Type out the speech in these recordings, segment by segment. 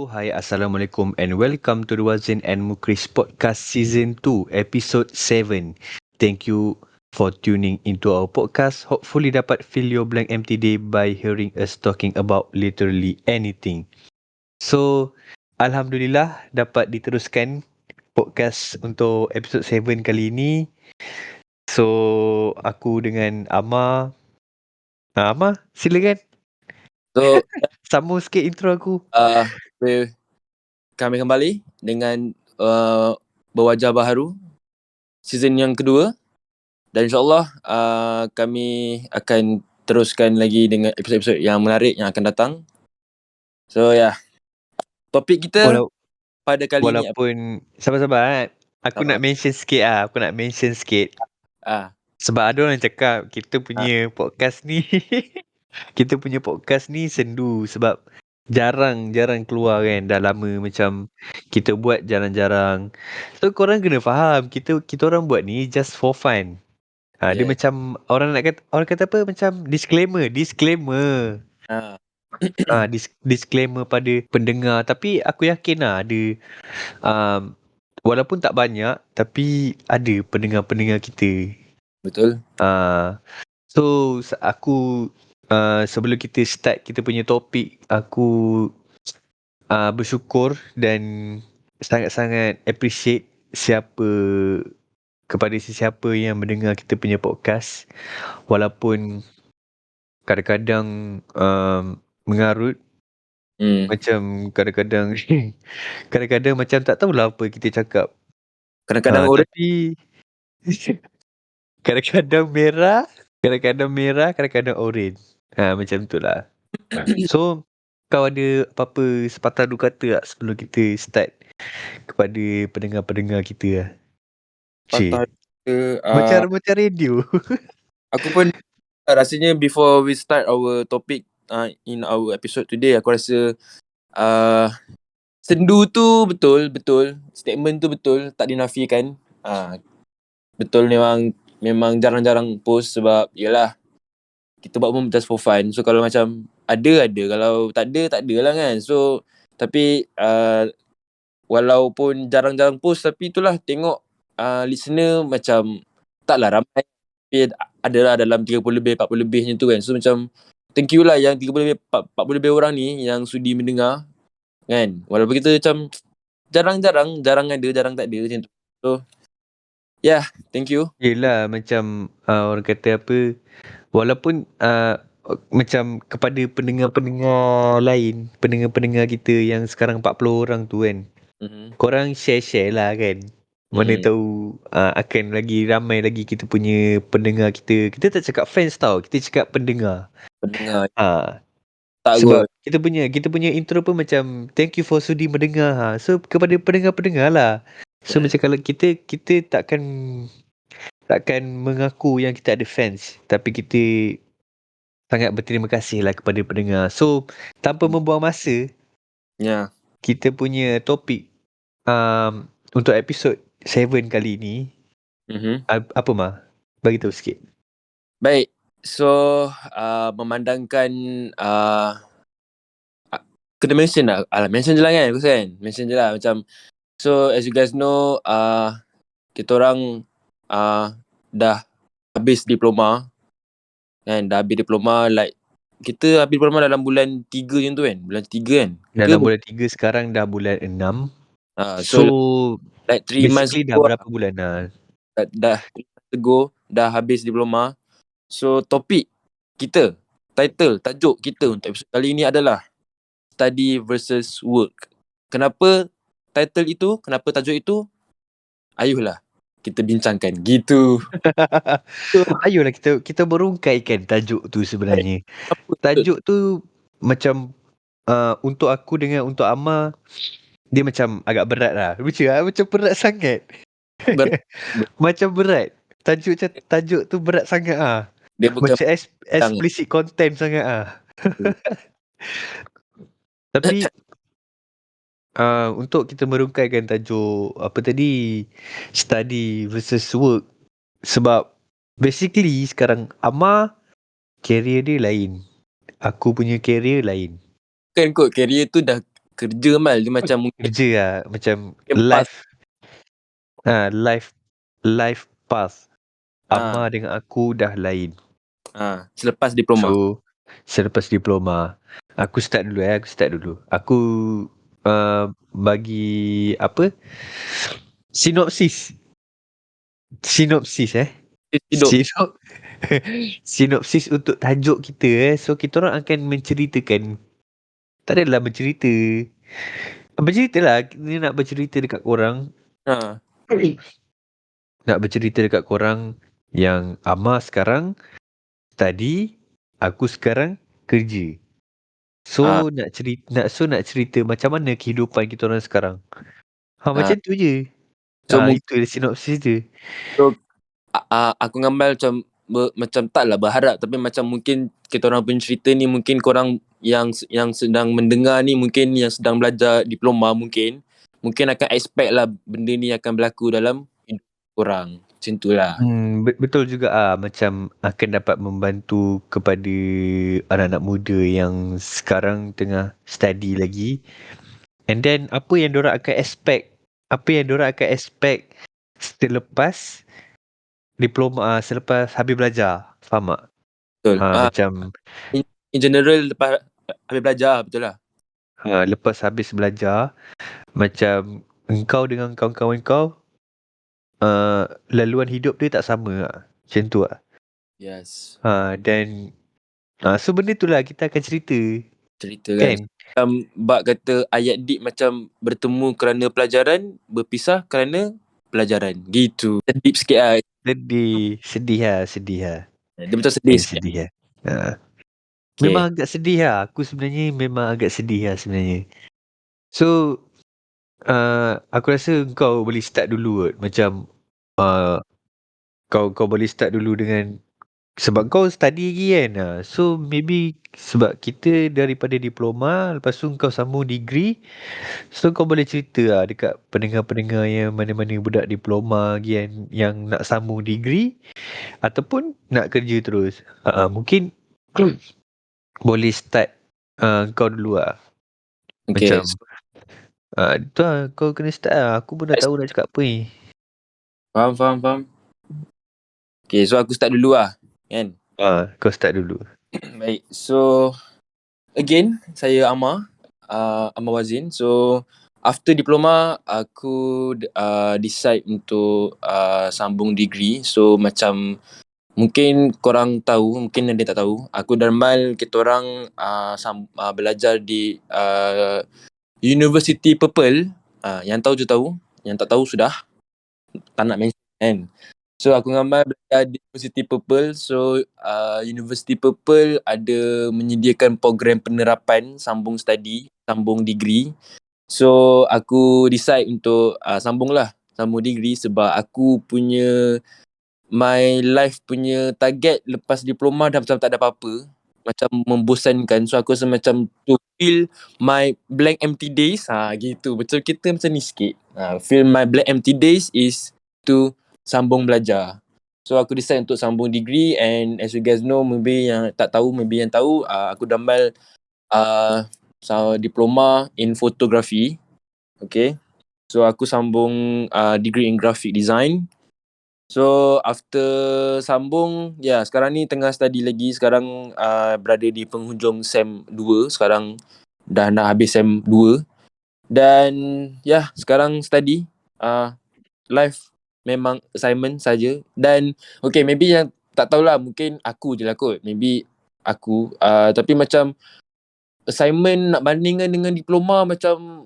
Hai, Assalamualaikum and welcome to the Wazin and Mukris Podcast Season 2, Episode 7. Thank you for tuning into our podcast. Hopefully dapat fill your blank empty day by hearing us talking about literally anything. So, Alhamdulillah dapat diteruskan podcast untuk episode 7 kali ini. So, aku dengan Amar. Amar, silakan. So, Sambung sikit intro aku. kami kembali dengan berwajah baharu season yang kedua, dan insyaAllah kami akan teruskan lagi dengan episod-episod yang menarik yang akan datang. So topik kita pada kali ni walaupun sabar-sabar aku nak mention sikit sebab ada orang cakap kita punya podcast ni kita punya podcast ni sendu sebab jarang keluar kan. Dah lama macam kita buat jarang-jarang. So korang kena faham kita orang buat ni just for fun. Dia macam orang kata apa, macam disclaimer. Disclaimer pada pendengar. Tapi aku yakin lah ada walaupun tak banyak tapi ada pendengar-pendengar kita. Betul. So aku sebelum kita start kita punya topik, aku bersyukur dan sangat-sangat appreciate kepada sesiapa yang mendengar kita punya podcast. Walaupun kadang-kadang mengarut, macam kadang-kadang macam tak tahulah apa kita cakap. Kadang-kadang tapi kadang-kadang merah, kadang-kadang orange. Macam tu lah. So, kau ada apa-apa sepatah dua kata tak sebelum kita start kepada pendengar-pendengar kita lah? Macam radio. Aku pun rasanya before we start our topic in our episode today, aku rasa sendu tu betul, statement tu betul, tak dinafikan. Betul, memang jarang-jarang post sebab yalah kita buat pun just for fun. So kalau macam ada, kalau tak ada lah kan. So tapi walaupun jarang-jarang post, tapi itulah tengok listener macam taklah ramai, tapi adalah dalam 30 lebih 40 lebih macam tu kan. So macam thank you lah yang 30 lebih 40 lebih orang ni yang sudi mendengar kan. Walaupun kita macam jarang ada, jarang tak ada macam tu. So thank you. Yelah, macam orang kata apa, walaupun macam kepada pendengar-pendengar lain, pendengar-pendengar kita yang sekarang 40 orang tu kan, korang share lah kan. Mana tahu akan lagi ramai lagi kita punya pendengar kita. Kita tak cakap fans tau, kita cakap pendengar. Sebab kita punya intro pun macam thank you for sudi mendengar. So kepada pendengar-pendengar lah. So macam kalau kita takkan mengaku yang kita ada fans, tapi kita sangat berterima kasih lah kepada pendengar. So tanpa membuang masa, kita punya topik untuk episod 7 kali ni apa Mah? Bagi tahu sikit. Baik. So memandangkan kena mention lah. Mention je lah kan, mention je lah macam. So as you guys know, kita orang dah habis diploma kan. Dah habis diploma, like kita habis diploma dalam bulan 3 macam tu kan. Bulan 3 kan. Dalam bulan 3, sekarang dah bulan 6. So like 3 months basically dah berapa bulan lah. Dah 3 months ago dah habis diploma. So topik kita, tajuk kita untuk episod kali ini adalah study versus work. Kenapa title itu? Kenapa tajuk itu? Ayuhlah kita bincangkan gitu. Ayolah kita berungkaikan tajuk tu sebenarnya. Tajuk tu macam untuk aku dengan untuk Amar, dia macam agak berat lah. Macam berat sangat. Macam berat. Tajuk tu berat sangat ah. Dia macam explicit content sangat ah. Tapi untuk kita merungkaikan tajuk apa tadi, study versus work, sebab basically sekarang Amar career dia lain, aku punya career lain. Kan kot, career tu dah kerja Mal, dia macam mungkin Kerja lah. Macam pas. life path. Ah, Amar dengan aku dah lain. selepas diploma. So, selepas diploma, aku start dulu. Aku bagi apa? Sinopsis. Hidup. Sinop Sinopsis untuk tajuk kita. So, kita orang akan menceritakan. Tak adalah bercerita. Bercerita lah. Kita nak bercerita dekat korang. Ha. Nak bercerita dekat korang yang Amar sekarang study, aku sekarang kerja. Ah, So nak cerita macam mana kehidupan kita orang sekarang. ah. Macam tu je. So mungkin Itu sinopsis dia. aku ngambil macam taklah berharap, tapi macam mungkin kita orang punya cerita ni, mungkin korang yang sedang mendengar ni, mungkin yang sedang belajar diploma, mungkin akan expect lah benda ni akan berlaku dalam hidup korang. Macam tu lah. Betul juga macam akan dapat membantu kepada anak-anak muda yang sekarang tengah study lagi. And then apa yang diorang akan expect selepas diploma, selepas habis belajar. Faham tak? Betul. Macam In general, lepas habis belajar, betul lah. lepas habis belajar, macam engkau dengan kawan-kawan kau, laluan hidup dia tak sama lah. Macam tu lah. Yes. Dan so benda tu lah kita akan cerita. Cerita kan. Kan? Macam bak kata ayat dik, macam bertemu kerana pelajaran, berpisah kerana pelajaran. Gitu. Deep sikit lah. Sedih lah. Dia macam sedih sikit. Sedih lah. Okay. Memang agak sedih lah. Aku sebenarnya memang agak sedih lah sebenarnya. So, aku rasa kau boleh start dulu kot. Macam, kau boleh start dulu dengan, sebab kau study lagi kan. So, maybe sebab kita daripada diploma, lepas tu kau sambung degree. So, kau boleh cerita lah dekat pendengar-pendengar yang mana-mana budak diploma lagi kan, yang nak sambung degree ataupun nak kerja terus. Mungkin boleh start kau dulu lah. Okay. Macam tu lah, kau kena start lah. Aku pun dah tahu nak cakap apa ni. Faham. Okay, so aku start dulu lah. Kan? Kau start dulu. Baik. So, again, saya Amar Wazin. So, after diploma, aku decide untuk sambung degree. So, macam mungkin korang tahu, mungkin ada tak tahu, aku dan Mal, kita orang belajar di University Purple. Yang tahu je tahu, yang tak tahu sudah tak nak mention kan. So aku dengan Mal belajar di University Purple. So University Purple ada menyediakan program penerapan sambung study, sambung degree. So aku decide untuk sambung degree, sebab aku punya my life punya target lepas diploma dah macam tak ada apa-apa, macam membosankan. So aku rasa macam to feel my blank empty days, gitu. Betul, kita macam ni sikit. Feel my blank empty days is to sambung belajar. So aku decide untuk sambung degree. And as you guys know, maybe yang tak tahu, maybe yang tahu, aku dambal diploma in photography. Okay, so aku sambung degree in graphic design. So after sambung, sekarang ni tengah study lagi. Sekarang berada di penghujung SEM 2. Sekarang dah nak habis SEM 2. Dan sekarang study. Life memang assignment saja. Dan okay, maybe yang tak tahulah, mungkin aku je lah kot. Maybe aku. Tapi macam assignment nak bandingkan dengan diploma, macam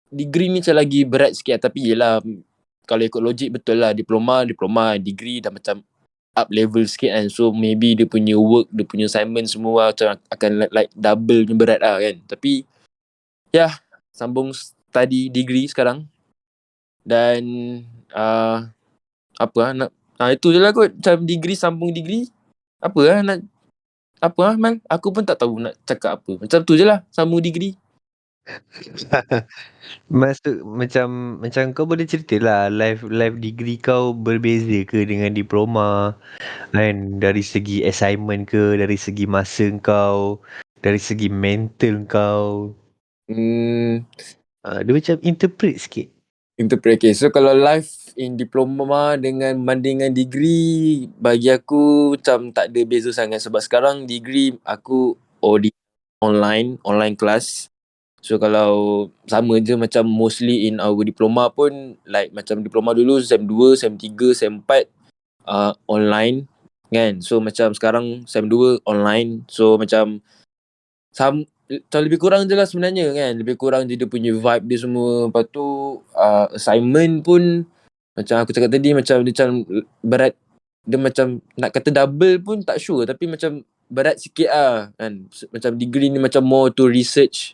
degree ni macam lagi berat sikit. Tapi yelah, kalau ikut logik, betul lah, diploma, degree dah macam up level sikit kan. So maybe dia punya work, dia punya assignment semua macam akan like double punya berat lah kan. Tapi sambung study degree sekarang. Dan itu je lah kot. Macam degree, sambung degree, Mal, aku pun tak tahu nak cakap apa. Macam tu je lah, sambung degree. Maksud macam kau boleh ceritalah life degree kau berbeza ke dengan diploma kan, dari segi assignment ke, dari segi masa kau, dari segi mental kau. Dia macam interpret sikit. Interpret. Okay. So kalau life in diploma dengan bandingan degree, bagi aku macam tak ada beza sangat. Sebab sekarang degree aku di online class. So kalau sama je macam mostly in our diploma pun, like macam diploma dulu SEM 2, SEM 3, SEM 4 online kan. So macam sekarang SEM 2 online. So macam macam lebih kurang je lah sebenarnya kan. Lebih kurang je dia punya vibe dia semua. Lepas tu assignment pun macam aku cakap tadi, macam dia macam berat. Dia macam nak kata double pun tak sure, tapi macam berat sikit lah kan. Macam degree ni macam more to research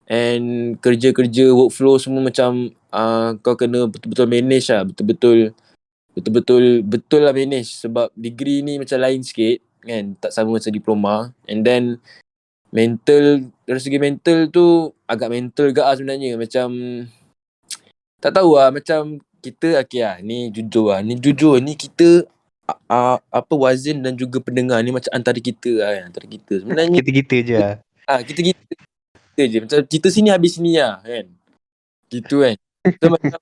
and kerja-kerja workflow semua macam kau kena betul-betul manage lah. Betul lah manage. Sebab degree ni macam lain sikit kan. Tak sama macam diploma. And then mental, dari segi mental tu agak mental gak lah sebenarnya. Macam tak tahu lah, macam kita okay lah, ni jujur ni kita apa Wazin dan juga pendengar ni macam antara kita lah kan. Antara kita sebenarnya Kita-kita je lah. kita je macam kita sini habis sini lah kan, gitu kan. So macam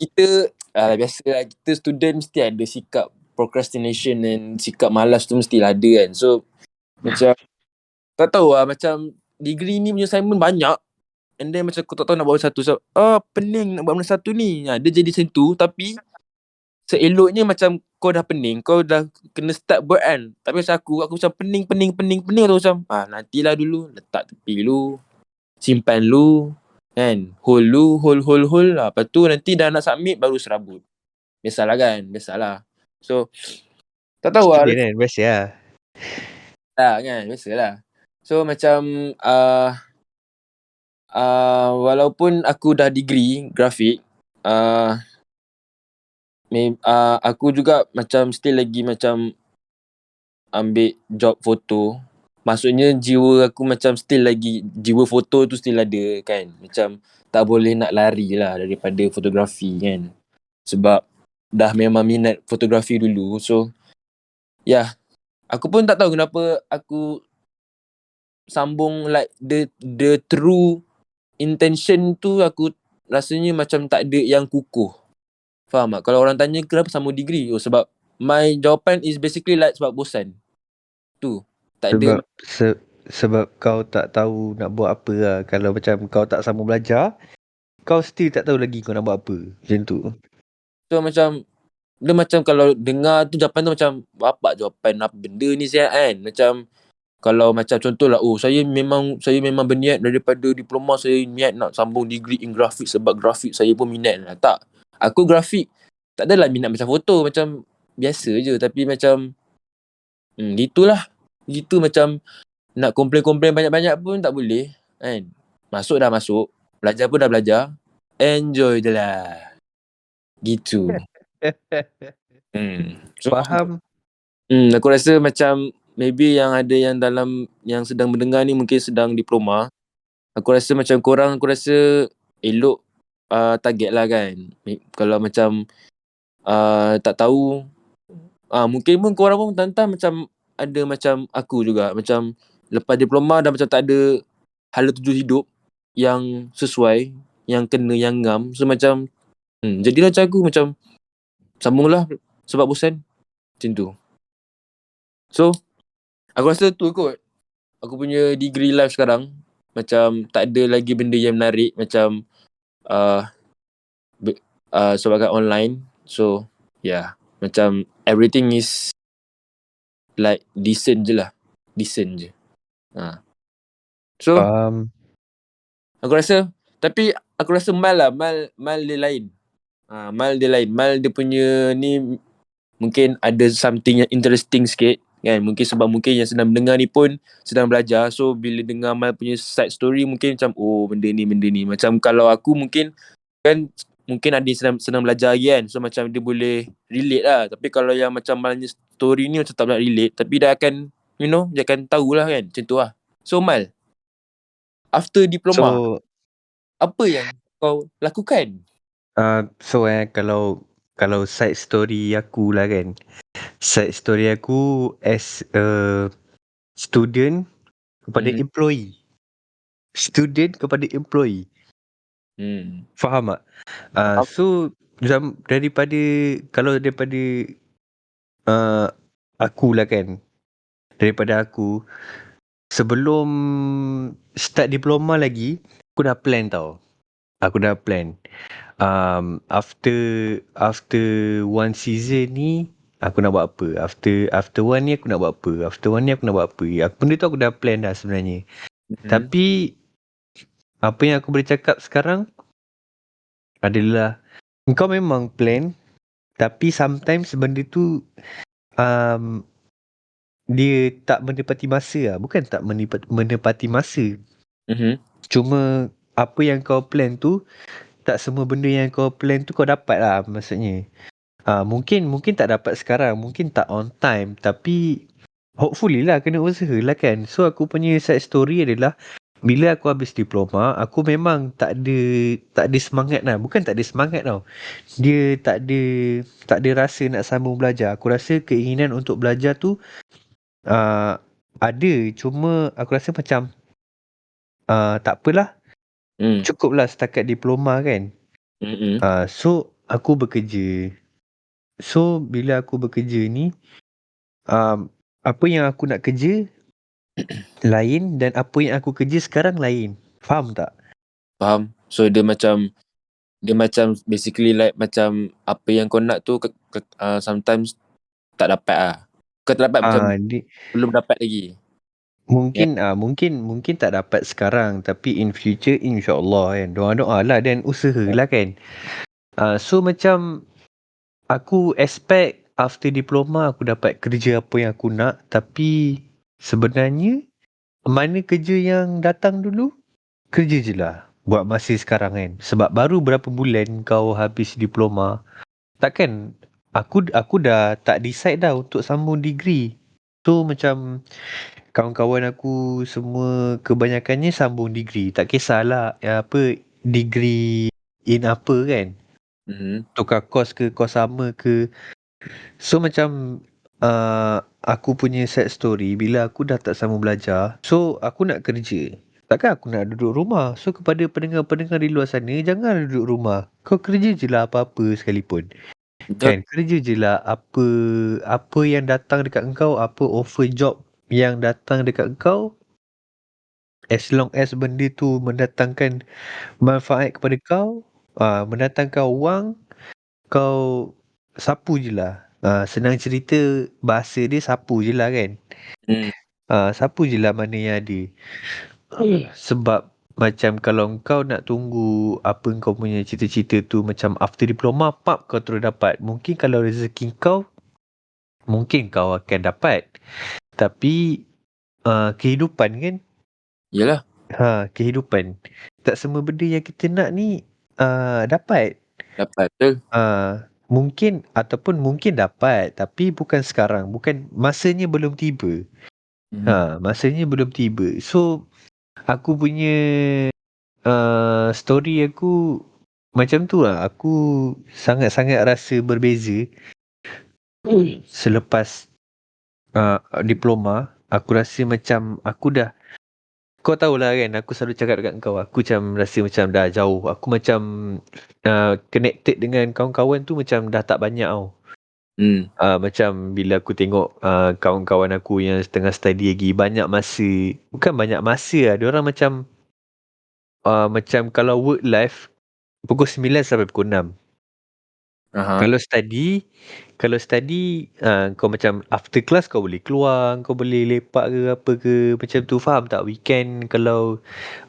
kita biasa lah, kita student mesti ada sikap procrastination dan sikap malas tu mestilah ada kan. So macam tak tahu lah, macam degree ni punya assignment banyak. And then macam aku tak tahu nak buat satu. So, pening nak buat benda satu ni. Dia jadi macam tu. Tapi seeloknya macam kau dah pening, kau dah kena start buat kan. Tapi macam aku macam pening tu macam nantilah dulu, letak tepi dulu, simpan dulu kan, hold. Lepas tu nanti dah nak submit baru serabut. Biasalah. So tak tahu lah Student kan, biasa lah. kan, biasalah. So macam walaupun aku dah degree grafik, aku juga macam still lagi macam ambil job foto. Maksudnya jiwa aku macam still lagi, jiwa foto tu still ada kan. Macam tak boleh nak lari lah daripada fotografi kan. Sebab dah memang minat fotografi dulu. So aku pun tak tahu kenapa aku sambung like the true intention tu. Aku rasanya macam tak ada yang kukuh. Faham tak? Kalau orang tanya kenapa sambung degree, sebab my jawapan is basically like sebab bosan. Tu. Tak ada. Sebab kau tak tahu nak buat apa lah. Kalau macam kau tak sambung belajar, kau still tak tahu lagi kau nak buat apa. Macam tu. So macam dia macam kalau dengar tu jawapan tu macam apa jawapan apa benda ni siap kan. Macam kalau macam contohlah, saya memang berniat daripada diploma saya niat nak sambung degree in grafik sebab grafik saya pun minat lah. Tak. Aku grafik tak adalah minat macam foto, macam biasa je. Tapi macam gitulah. Gitu macam nak komplain banyak-banyak pun tak boleh kan. Masuk dah masuk, belajar pun dah belajar, enjoy je lah. Gitu. So, Faham? aku rasa macam maybe yang ada yang dalam yang sedang mendengar ni mungkin sedang diploma. Aku rasa macam korang, aku rasa elok target lah kan. Kalau macam tak tahu, mungkin pun korang pun tantang macam ada macam aku juga. Macam lepas diploma dah macam tak ada hala tuju hidup yang sesuai, yang kena, yang ngam. So macam jadilah macam aku, macam sambunglah sebab bosan. Macam tu. So aku rasa tu kot aku punya degree life sekarang. Macam tak ada lagi benda yang menarik. Macam sebagai online. So macam everything is like decent je lah. Decent je. So aku rasa, tapi aku rasa Mal dia lain. Mal dia punya ni mungkin ada something yang interesting sikit kan. Mungkin yang sedang mendengar ni pun sedang belajar. So bila dengar Mal punya side story, mungkin macam benda ni. Macam kalau aku mungkin ada sedang belajar lagi kan. So macam dia boleh relate lah. Tapi kalau yang macam Malnya story ni macam tak boleh relate, tapi dia akan dia akan tahulah kan. Macam tu lah. So Mal, after diploma, apa yang kau lakukan? Kalau side story aku lah kan. Side story aku as a student kepada employee. student kepada employee. Faham tak? Faham. So daripada aku lah kan, daripada aku sebelum start diploma lagi, aku dah plan tau. Aku dah plan. After one season ni aku nak buat apa. After one ni aku nak buat apa. After one ni aku nak buat apa. Benda tu aku dah plan dah sebenarnya. Tapi apa yang aku boleh cakap sekarang adalah kau memang plan, tapi sometimes benda tu dia tak menepati masa lah. Bukan tak menepati masa. Cuma apa yang kau plan tu, tak semua benda yang kau plan tu kau dapat lah maksudnya. Mungkin tak dapat sekarang, mungkin tak on time, tapi hopefully lah kena usaha lah kan. So aku punya side story adalah bila aku habis diploma, aku memang tak ada semangat lah. Bukan tak ada semangat tau. Dia tak ada rasa nak sambung belajar. Aku rasa keinginan untuk belajar tu ada, cuma aku rasa macam tak apalah. Cukuplah setakat diploma kan. So aku bekerja. So bila aku bekerja ni, apa yang aku nak kerja lain dan apa yang aku kerja sekarang lain. Faham tak? Faham. So dia macam basically like macam apa yang kau nak tu sometimes tak dapat lah. Kau tak dapat macam belum dapat lagi. Mungkin tak dapat sekarang, tapi in future insya-Allah kan. Doa-doa lah dan usahalah kan. So macam aku expect after diploma aku dapat kerja apa yang aku nak, tapi sebenarnya mana kerja yang datang dulu, kerja je lah buat masa sekarang kan. Sebab baru berapa bulan kau habis diploma, takkan aku dah tak decide dah untuk sambung degree. So macam kawan-kawan aku semua kebanyakannya sambung degree. Tak kisahlah degree in apa kan. Tukar course ke, course sama ke. So macam aku punya sad story, bila aku dah tak sambung belajar, so aku nak kerja. Takkan aku nak duduk rumah. So kepada pendengar-pendengar di luar sana, jangan duduk rumah. Kau kerja je lah apa-apa sekalipun. Kan, kerja je lah apa yang datang dekat engkau, apa offer job yang datang dekat engkau, as long as benda tu mendatangkan manfaat kepada kau, mendatangkan wang, kau sapu je lah. Senang cerita, bahasa dia sapu je lah kan. Sapu je lah mana yang ada. Sebab macam kalau kau nak tunggu apa kau punya cita-cita tu, macam after diploma pap kau terus dapat. Mungkin kalau rezeki kau, mungkin kau akan dapat. Tapi kehidupan kan. Yalah. Kehidupan. Tak semua benda yang kita nak ni dapat. Dapat tu. Mungkin ataupun mungkin dapat, tapi bukan sekarang. Bukan, masanya belum tiba. Masanya belum tiba. So aku punya story aku macam tu lah. Aku sangat-sangat rasa berbeza selepas diploma. Aku rasa macam aku dah, kau tahulah kan, aku selalu cakap dekat kau, aku macam rasa macam dah jauh. Aku macam connected dengan kawan-kawan tu macam dah tak banyak tau. Macam bila aku tengok kawan-kawan aku yang tengah study lagi, banyak masa. Bukan banyak masa lah, diorang macam macam kalau work life pukul 9 sampai pukul 6. Kalau study kau macam after class kau boleh keluar, kau boleh lepak ke apa ke, macam tu. Faham tak? Kalau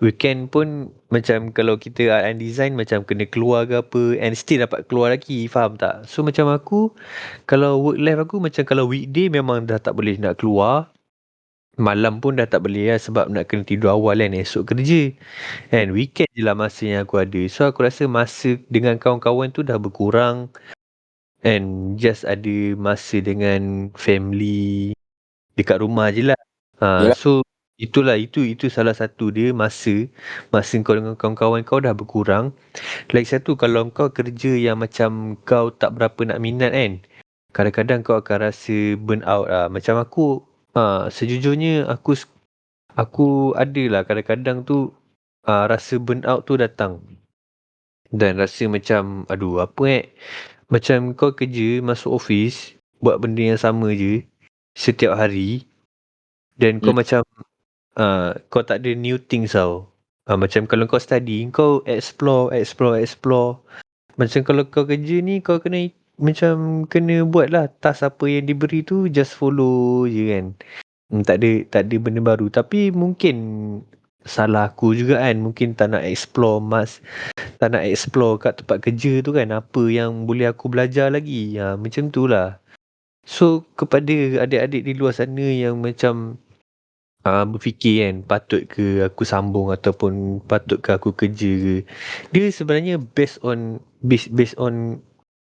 weekend pun macam kalau kita art and design macam kena keluar ke apa, and still dapat keluar lagi. Faham tak? So macam aku, kalau work life aku macam kalau weekday memang dah tak boleh nak keluar, malam pun dah tak boleh lah sebab nak kena tidur awal kan, esok kerja. And weekend je lah masa yang aku ada. So aku rasa masa dengan kawan-kawan tu dah berkurang, and just ada masa dengan family dekat rumah je lah. So itulah, itu salah satu dia, masa kau dengan kawan-kawan kau dah berkurang. Lagi satu, kalau kau kerja yang macam kau tak berapa nak minat kan, kadang-kadang kau akan rasa burn out lah. Macam aku, sejujurnya aku adalah kadang-kadang tu rasa burnout tu datang. Dan rasa macam aduh apa macam kau kerja masuk office buat benda yang sama je setiap hari dan kau macam kau tak ada new things tau. Macam kalau kau study kau explore. Macam kalau kau kerja ni kau kena buat lah task apa yang diberi tu, just follow je kan. Tak ada benda baru. Tapi mungkin salah aku juga kan, mungkin tak nak explore kat tempat kerja tu kan, apa yang boleh aku belajar lagi. Macam tu lah. So kepada adik-adik di luar sana yang macam berfikir kan, patut ke aku sambung ataupun patut ke aku kerja ke, dia sebenarnya based on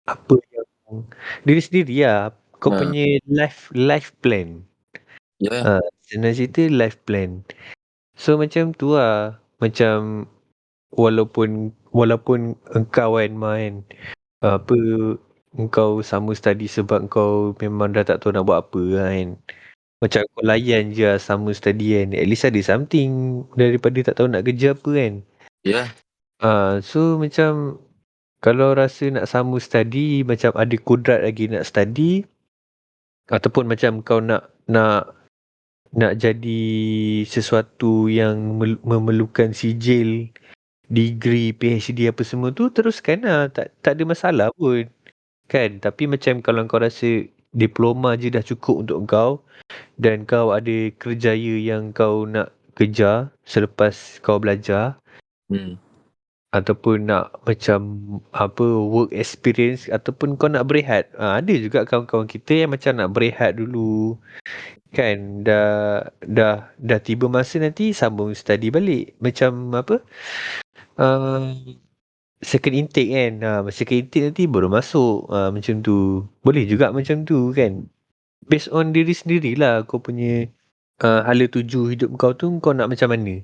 apa yang diri sendiri lah. Kau punya life plan. Senang cerita life plan. So macam tu lah. Macam walaupun engkau kan main apa engkau sama study sebab engkau memang dah tak tahu nak buat apa kan. Macam kau layan je lah sama study kan. At least ada something daripada tak tahu nak kerja apa kan. So macam kalau rasa nak sama study, macam ada kodrat lagi nak study, ataupun macam kau nak jadi sesuatu yang memerlukan sijil, degree, PhD apa semua tu, teruskan lah. Tak ada masalah pun. Kan? Tapi macam kalau kau rasa diploma je dah cukup untuk kau dan kau ada kerjaya yang kau nak kejar selepas kau belajar, ataupun nak macam work experience, ataupun kau nak berehat. Ada juga kawan-kawan kita yang macam nak berehat dulu. Kan dah tiba masa nanti sambung study balik. Macam second intake kan. Second intake nanti baru masuk. Macam tu. Boleh juga macam tu kan. Based on diri sendirilah kau punya hala tuju hidup kau tu, kau nak macam mana.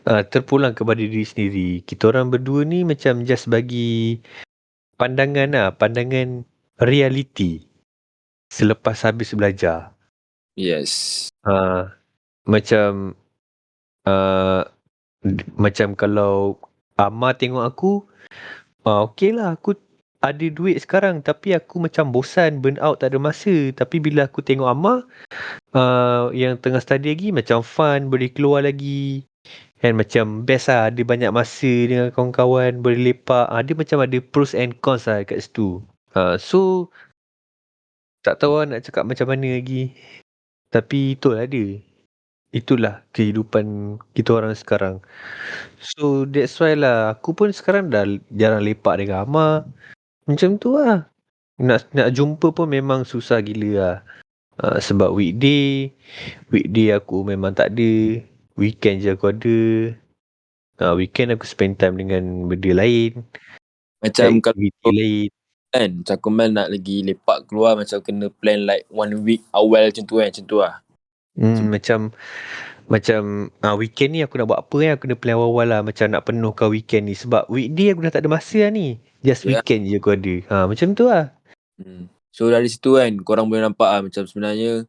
Terpulang kepada diri sendiri. Kita orang berdua ni macam just bagi pandangan reality selepas habis belajar. Macam macam kalau Amar tengok aku, okey lah aku ada duit sekarang tapi aku macam bosan, burn out, tak ada masa. Tapi bila aku tengok Amar yang tengah study lagi, macam fun, boleh keluar lagi kan, macam best lah, ada banyak masa dengan kawan-kawan, boleh lepak. Dia macam ada pros and cons lah kat situ. So tak tahu lah nak cakap macam mana lagi. Tapi itulah dia. Itulah kehidupan kita orang sekarang. So that's why lah aku pun sekarang dah jarang lepak dengan Amar. Macam tu lah. Nak jumpa pun memang susah gila lah. Sebab weekday aku memang tak ada. Weekend je aku ada. Weekend aku spend time dengan benda lain. Macam Aktiviti lain. kan, macam Kemal nak lagi lepak keluar, macam kena plan like 1 week awal macam tu kan, macam tu lah. Macam weekend ni aku nak buat apa kan, aku kena plan awal-awal lah. Macam nak penuhkan weekend ni. Sebab weekday aku dah tak ada masa lah ni. Just weekend je aku ada. Macam tu lah. So dari situ kan, korang boleh nampak lah macam sebenarnya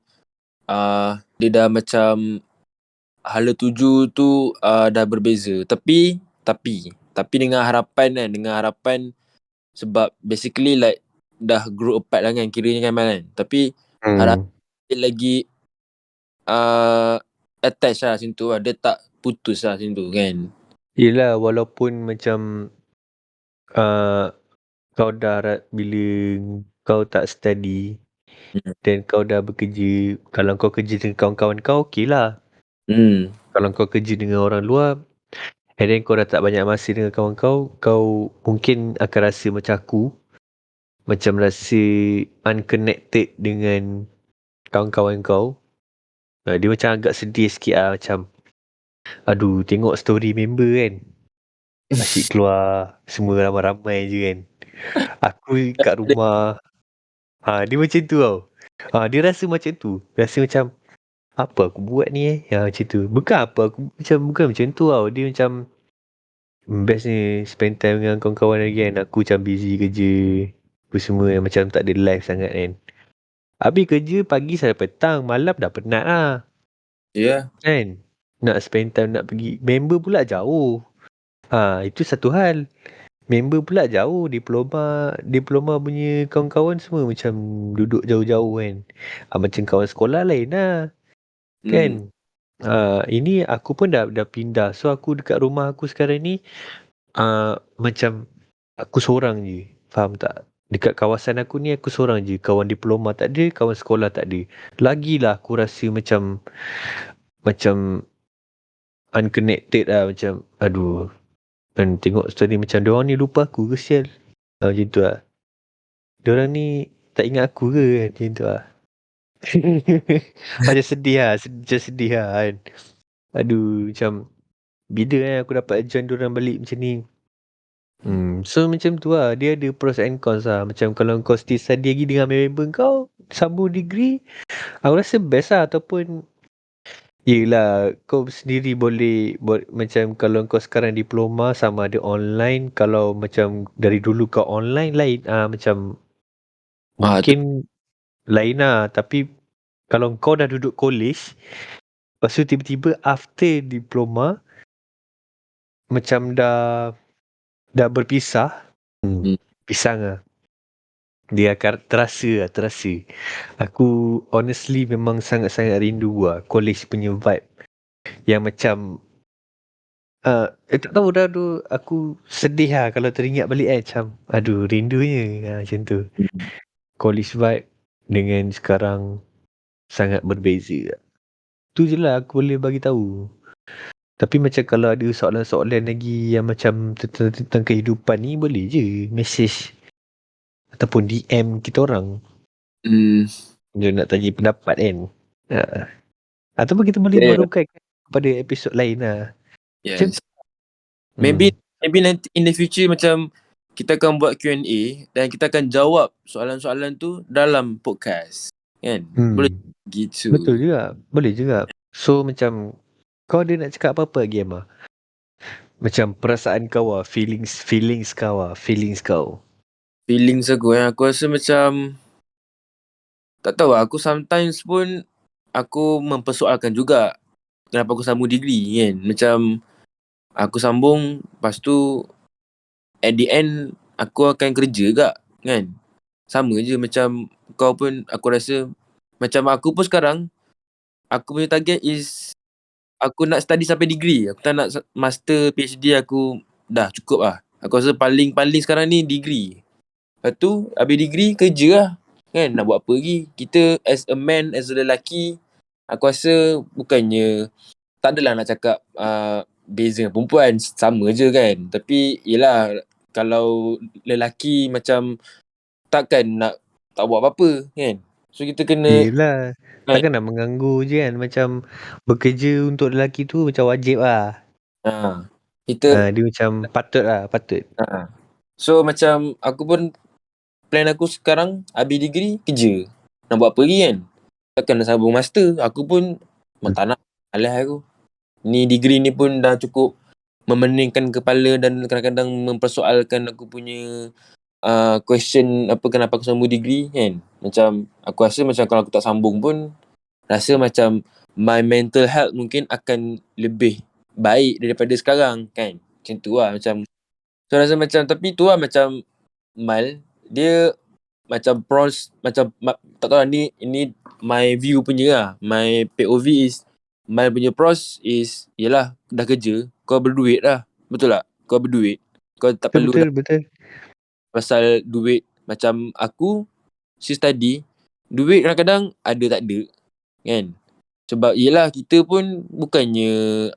dia dah macam hala tuju tu dah berbeza. Tapi dengan harapan sebab basically like dah grow apart lah kan kiranya kan Mal kan. Tapi harapan dia lagi attach lah macam tu lah. Dia tak putus lah macam tu kan. Yelah, walaupun macam kau dah bila kau tak study dan kau dah bekerja, kalau kau kerja dengan kawan-kawan kau, okey lah. Kalau kau kerja dengan orang luar and then kau dah tak banyak masa dengan kawan kau mungkin akan rasa macam aku, macam rasa unconnected dengan kawan-kawan kau. Dia macam agak sedih sikit lah. Macam aduh, tengok story member kan, asyik keluar semua ramai-ramai je kan. Aku kat rumah. Dia macam tu tau. Dia rasa macam tu. Rasa macam apa aku buat ni macam tu. Bukan macam tu tau. Dia macam best ni spend time dengan kawan-kawan lagi kan. Aku macam busy kerja apa semua, macam tak ada life sangat kan. Habis kerja pagi sampai petang, malam dah penat lah. Ya. Kan? nak spend time nak pergi. Member pula jauh. Itu satu hal. Member pula jauh. Diploma punya kawan-kawan semua macam duduk jauh-jauh kan. Macam kawan sekolah lain lah. Kan? Ini aku pun dah pindah. So aku dekat rumah aku sekarang ni macam aku seorang je. Faham tak? Dekat kawasan aku ni aku seorang je. Kawan diploma tak ada, kawan sekolah tak ada. Lagilah aku rasa macam unconnected lah. Macam aduh. Dan tengok story macam diorang ni lupa aku ke sial. Macam tu lah. Diorang ni tak ingat aku ke kan? Macam tu lah. Macam sedih lah. Macam sedih lah kan. Aduh macam bila aku dapat join diorang balik macam ni. So macam tu lah. Dia ada pros and cons lah. Macam kalau kau still study lagi dengan member kau, sambung degree, aku rasa best lah. Ataupun yelah, kau sendiri boleh macam kalau kau sekarang diploma sama ada online. Kalau macam dari dulu kau online lain. Macam Tu. mungkin lain lah. Tapi kalau kau dah duduk college, lepas tu tiba-tiba after diploma macam dah berpisah. Pisang lah. Dia akan terasa. Aku honestly memang sangat-sangat rindu lah college punya vibe. Yang macam tak tahu dah tu, aku sedih lah kalau teringat balik macam aduh rindunya macam tu. College vibe dengan sekarang sangat berbeza. Tu je lah aku boleh bagi tahu. Tapi macam kalau ada soalan-soalan lagi yang macam tentang kehidupan ni, boleh je message ataupun DM kita orang. Dia nak tanya pendapat kan. Ataupun kita boleh barukan pada episod lain lah. Yes. Maybe nanti in the future macam kita akan buat Q&A dan kita akan jawab soalan-soalan tu dalam podcast. Kan? Boleh gitu. Betul juga. Boleh juga. So macam kau ada nak cakap apa-apa lagi Emma? Macam perasaan kau lah. Feelings kau lah. Feelings aku Aku rasa macam tak tahu lah. Aku sometimes pun aku mempersoalkan juga kenapa aku sambung degree kan. Macam aku sambung lepas tu at the end aku akan kerja juga kan. Sama je macam kau pun aku rasa macam aku pun sekarang aku punya target is aku nak study sampai degree. Aku tak nak master PhD, aku dah cukup lah. Aku rasa paling sekarang ni degree. Lepas tu habis degree kerja lah. Kan nak buat apa lagi. Kita as a man, as a lelaki, aku rasa bukannya tak adalah nak cakap beza dengan perempuan, sama je kan. Tapi yelah kalau lelaki macam takkan nak tak buat apa-apa kan. So kita kena Yelah. Takkan nak mengganggu je kan. Macam bekerja untuk lelaki tu macam wajib lah. Kita Dia macam patut lah. So macam aku pun plan aku sekarang habis degree kerja. Nak buat apa lagi kan? Takkan nak sambung master. Aku pun tak nak. Alah aku. Ni degree ni pun dah cukup memeningkan kepala dan kadang-kadang mempersoalkan aku punya question apa kenapa aku sambung degree kan. Macam aku rasa macam kalau aku tak sambung pun rasa macam my mental health mungkin akan lebih baik daripada sekarang kan. Macam tu lah macam. So rasa macam tapi tu lah macam Mal dia macam pros macam tak tahu lah ni my view punya lah. My POV is Mal punya pros is yelah dah kerja kau berduit lah. Betul tak? Kau berduit. Kau tak perlu Betul. pasal duit macam aku si study duit kadang-kadang ada tak ada kan. Sebab yelah kita pun bukannya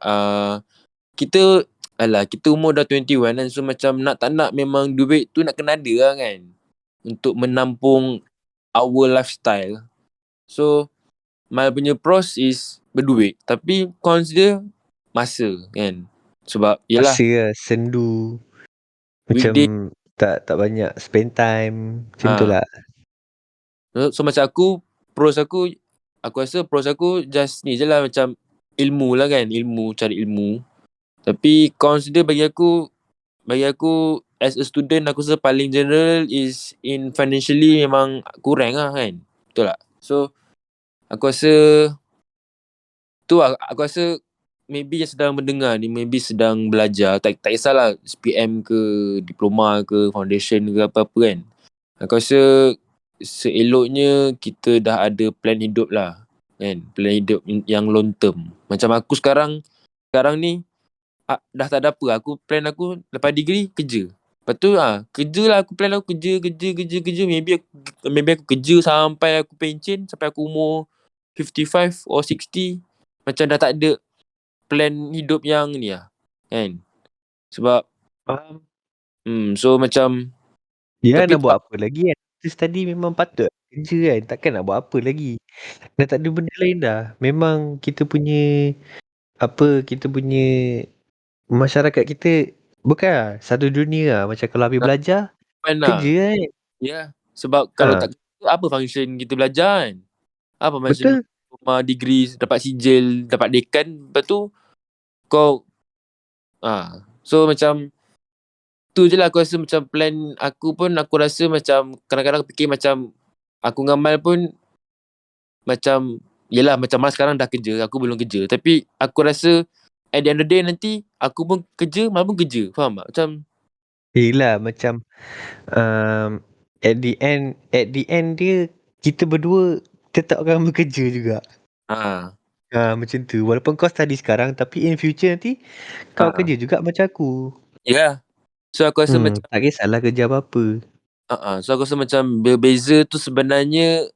kita umur dah 21 kan. So macam nak tak nak memang duit tu nak kena ada lah kan. Untuk menampung our lifestyle. So my punya pros is berduit. Tapi cons dia masa kan. Sebab yelah Masa lah. Sendu. Macam weekday tak banyak spend time. Macam tu lah. So macam aku rasa pros aku just ni je lah macam ilmu lah kan. Cari ilmu. Tapi cons dia bagi aku as a student aku rasa paling general is in financially memang kurang lah kan. Betul tak? So aku rasa tu lah, aku rasa maybe yang sedang mendengar ni, maybe sedang belajar, tak kisahlah SPM ke, diploma ke, foundation ke apa-apa kan. Aku rasa seeloknya kita dah ada plan hidup lah kan, plan hidup yang long term. Macam aku sekarang ni dah tak ada apa. Aku plan aku lepas degree kerja. Lepas tu kerja lah, aku plan aku kerja. Maybe aku kerja sampai aku pencen, sampai aku umur 55 or 60. Macam dah tak ada plan hidup yang ni lah kan. Sebab Faham. so macam Ya, tapi nak buat apa lagi kan? Kita study memang patut kerja kan. Takkan nak buat apa lagi. Dah tak ada benda lain dah. Memang kita punya masyarakat kita bukan lah, satu dunia lah. Macam kalau habis belajar, plan lah. kerja kan. Ya. Sebab kalau Ha, tak kerja, apa function kita belajar kan? Apa function betul. degree, dapat sijil, dapat dekan, lepas tu kau so macam tu je lah. Aku rasa macam plan aku pun, aku rasa macam kadang-kadang aku fikir macam aku ngamal pun macam yelah, macam Mas sekarang dah kerja, aku belum kerja, tapi aku rasa at the end of the day nanti aku pun kerja, Mas pun kerja. Faham tak? Macam Yelah macam at the end dia kita berdua tetap akan bekerja juga. Macam tu. Walaupun kau study sekarang tapi in future nanti kau kerja juga macam aku. yeah. So aku rasa macam Tak kisahlah kerja apa-apa. so aku rasa macam berbeza tu sebenarnya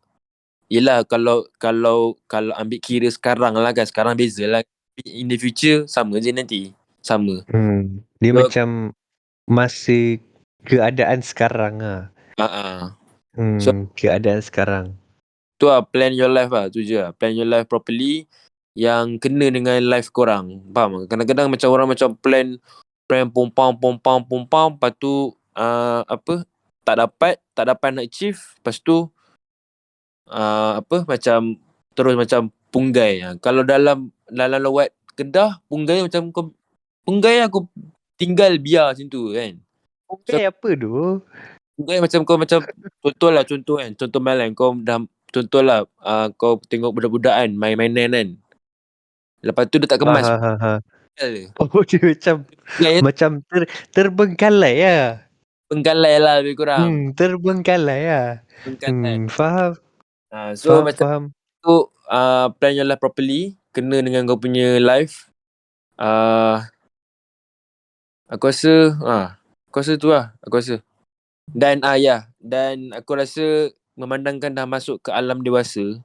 yelah, kalau ambil kira sekarang lah kan, sekarang beza lah. In the future sama je nanti. Sama. Dia So, macam masa keadaan sekarang lah. So Keadaan sekarang. tu lah, plan your life lah. Tu je lah. Plan your life properly yang kena dengan life korang. Faham? Kadang-kadang macam orang macam plan pompang. Lepas tu tak dapat nak achieve. Lepas tu macam terus macam punggai. Kalau dalam lawat Kedah, punggai macam kau punggai aku tinggal biar macam tu kan. So Okay, apa tu? punggai macam kau macam contoh kan, contoh malam kau dah contohlah kau tengok budak-budak kan main-mainan kan. Lepas tu dia tak kemas. Ha. Tinggal je. Oh, dia macam terbengkalai lah. Penggalai lah lebih kurang. Terbengkalai lah. Penggalai. Faham. So Faham, macam faham. tu plan your life properly, kena dengan kau punya life. Aku rasa tu lah. Aku rasa. Dan dan aku rasa memandangkan dah masuk ke alam dewasa,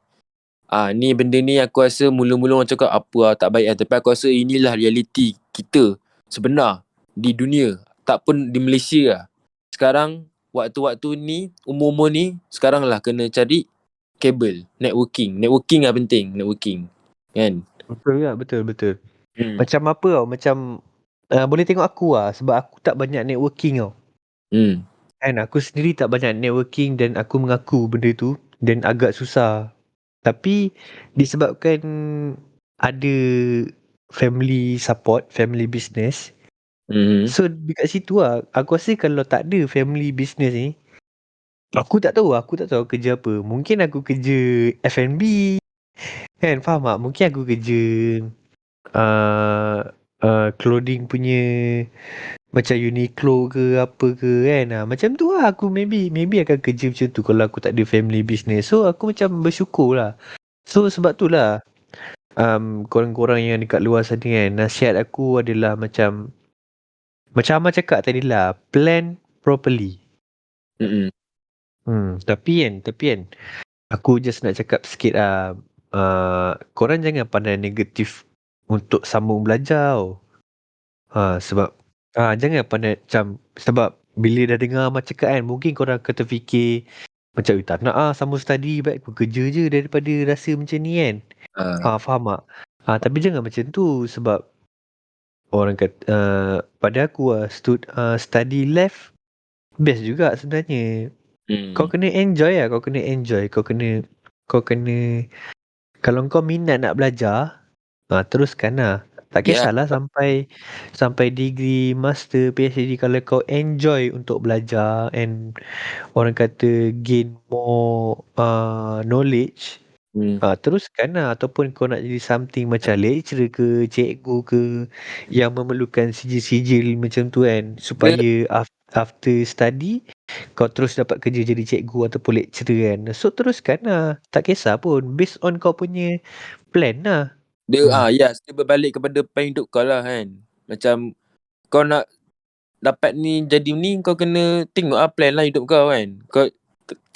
ni benda ni aku rasa mula-mula orang cakap apa tak baik tapi aku rasa inilah realiti kita sebenar di dunia, tak pun di Malaysia lah. Sekarang waktu-waktu ni, umur-umur ni, sekarang lah kena cari kabel, networking lah penting, networking kan. Betul tak? Betul. Macam apa tau? Macam boleh tengok aku lah. Sebab aku tak banyak networking tau. Kan aku sendiri tak banyak networking dan aku mengaku benda tu. Dan agak susah. Tapi disebabkan ada family support, family business. So dekat situ lah. Aku rasa kalau tak ada family business ni, aku tak tahu kerja apa. Mungkin aku kerja F&B. Kan faham tak? Mungkin aku kerja clothing punya macam Uniqlo ke apa ke kan. Macam tu lah aku maybe akan kerja macam tu kalau aku tak ada family business. So aku macam bersyukur lah. So sebab tu lah korang-korang yang dekat luar sana kan, nasihat aku adalah macam Amar cakap tadi lah, plan properly. Tapi kan aku just nak cakap sikit lah, korang jangan pandang negatif untuk sambung belajar tau. Sebab jangan pandang macam, sebab bila dah dengar Amar cakap kan, mungkin korang akan terfikir macam tak nak sambung study, baik aku kerja je daripada rasa macam ni kan. Faham tak? Tapi jangan macam tu, sebab orang kata pada aku study life best juga sebenarnya. Kau kena enjoy lah. Kau kena kalau kau minat nak belajar, teruskan lah. Tak Yeah. kisahlah sampai degree, master, PhD. Kalau kau enjoy untuk belajar and orang kata gain more knowledge, Teruskan lah, ataupun kau nak jadi something macam lecturer ke, cikgu ke, yang memerlukan sijil-sijil macam tu kan, Dia supaya after study kau terus dapat kerja jadi cikgu ataupun lecturer kan. So teruskan lah, tak kisah pun, based on kau punya plan lah. yes, dia berbalik kepada plan hidup kau lah kan. Macam kau nak dapat ni, jadi ni, kau kena tengok lah plan lah hidup kau kan.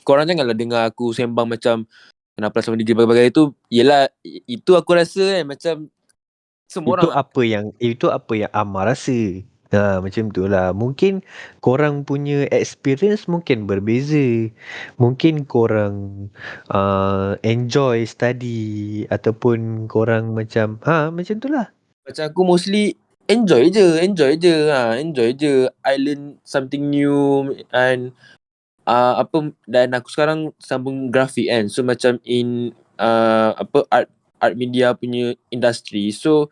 Korang janganlah dengar aku sembang macam kenapa sama degree bagai-bagai tu. Yelah, itu aku rasa kan macam semua Itu orang apa yang Amar rasa. Macam tu lah. Mungkin korang punya experience mungkin berbeza. Mungkin korang enjoy study ataupun korang macam tu lah. macam aku mostly enjoy je. Enjoy je. I learn something new and dan aku sekarang sambung grafik kan. So macam in art media punya industry. So